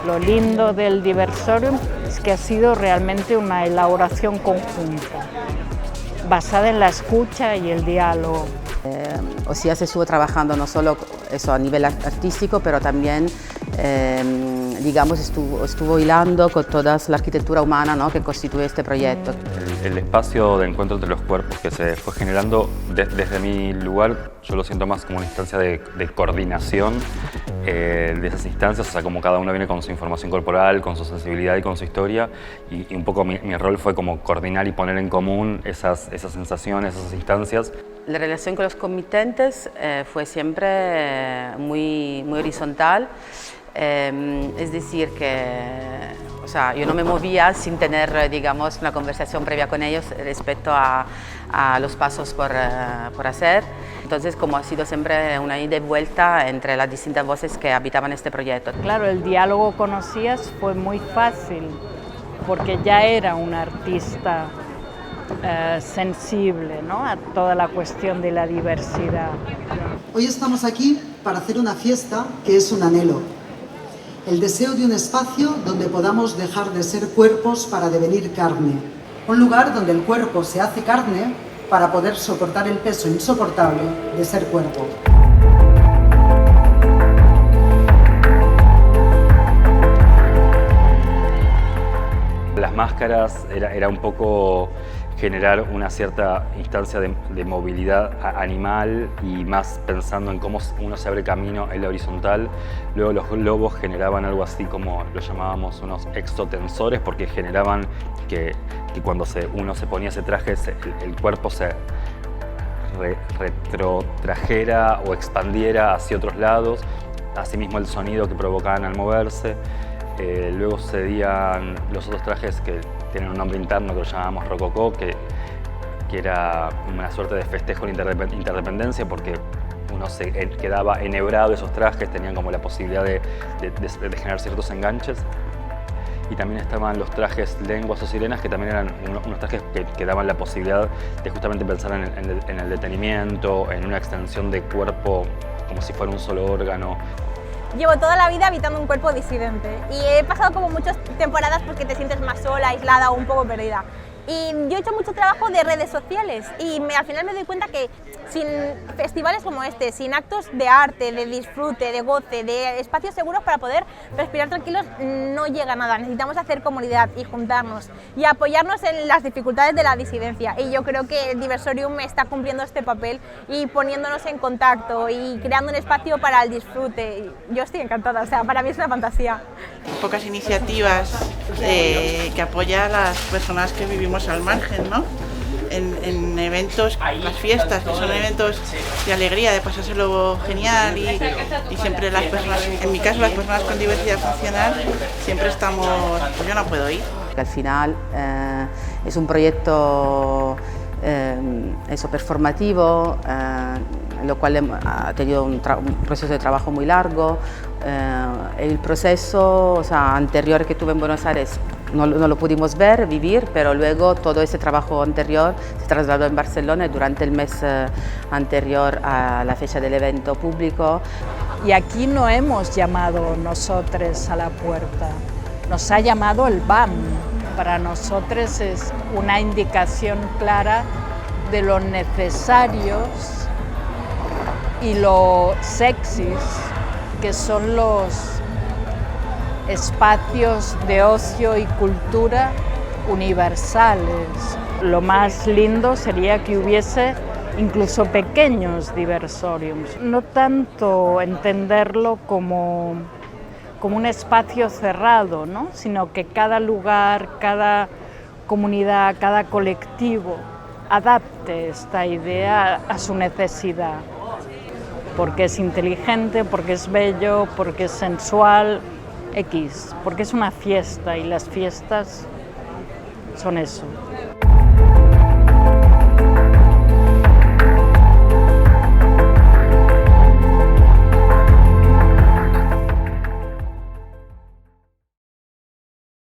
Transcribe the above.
Lo lindo del Diversorium es que ha sido realmente una elaboración conjunta, basada en la escucha y el diálogo. Osías estuvo trabajando no solo eso a nivel artístico, pero también digamos, estuvo hilando con toda la arquitectura humana, ¿no?, que constituye este proyecto. El espacio de encuentro entre los cuerpos que se fue generando desde mi lugar, yo lo siento más como una instancia de coordinación de esas instancias, o sea, como cada uno viene con su información corporal, con su sensibilidad y con su historia, y un poco mi rol fue como coordinar y poner en común esas sensaciones, esas instancias. La relación con los comitentes fue siempre muy horizontal, es decir que o sea, yo no me movía sin tener, digamos, una conversación previa con ellos respecto a los pasos por hacer. Entonces, como ha sido siempre una ida y vuelta entre las distintas voces que habitaban este proyecto. Claro, el diálogo con Osías fue muy fácil, porque ya era un artista sensible, ¿no?, a toda la cuestión de la diversidad. Hoy estamos aquí para hacer una fiesta que es un anhelo. El deseo de un espacio donde podamos dejar de ser cuerpos para devenir carne. Un lugar donde el cuerpo se hace carne para poder soportar el peso insoportable de ser cuerpo. Las máscaras era un poco generar una cierta instancia de movilidad animal y más pensando en cómo uno se abre camino en la horizontal. Luego los globos generaban algo así como lo llamábamos unos exotensores, porque generaban que cuando uno se ponía ese traje el cuerpo se retrotrajera o expandiera hacia otros lados, asimismo el sonido que provocaban al moverse. Luego sucedían los otros trajes que tienen un nombre interno que lo llamábamos rococó, que era una suerte de festejo de interdependencia, porque uno se quedaba enhebrado de esos trajes, tenían como la posibilidad de generar ciertos enganches. Y también estaban los trajes lenguas o sirenas, que también eran unos trajes que daban la posibilidad de justamente pensar en el detenimiento, en una extensión de cuerpo como si fuera un solo órgano. Llevo toda la vida habitando un cuerpo disidente y he pasado como muchas temporadas porque te sientes más sola, aislada o un poco perdida. Y yo he hecho mucho trabajo de redes sociales y al final me doy cuenta que sin festivales como este, sin actos de arte, de disfrute, de goce, de espacios seguros para poder respirar tranquilos, no llega a nada. Necesitamos hacer comunidad y juntarnos y apoyarnos en las dificultades de la disidencia. Y yo creo que el Diversorium está cumpliendo este papel y poniéndonos en contacto y creando un espacio para el disfrute. Yo estoy encantada, o sea, para mí es una fantasía. Pocas iniciativas que apoyan a las personas que vivimos al margen, ¿no? En eventos, las fiestas, que son eventos de alegría, de pasárselo genial y siempre las personas, en mi caso las personas con diversidad funcional, siempre estamos, pues yo no puedo ir. Al final es un proyecto performativo, en lo cual ha tenido un proceso de trabajo muy largo. El proceso, o sea, anterior que tuve en Buenos Aires no lo pudimos ver, vivir, pero luego todo ese trabajo anterior se trasladó en Barcelona durante el mes anterior a la fecha del evento público. Y aquí no hemos llamado nosotros a la puerta, nos ha llamado el BAM. Para nosotros es una indicación clara de lo necesarios y lo sexys que son los espacios de ocio y cultura universales. Lo más lindo sería que hubiese incluso pequeños diversoriums, no tanto entenderlo como un espacio cerrado, ¿no?, sino que cada lugar, cada comunidad, cada colectivo adapte esta idea a su necesidad, porque es inteligente, porque es bello, porque es sensual, porque es una fiesta y las fiestas son eso.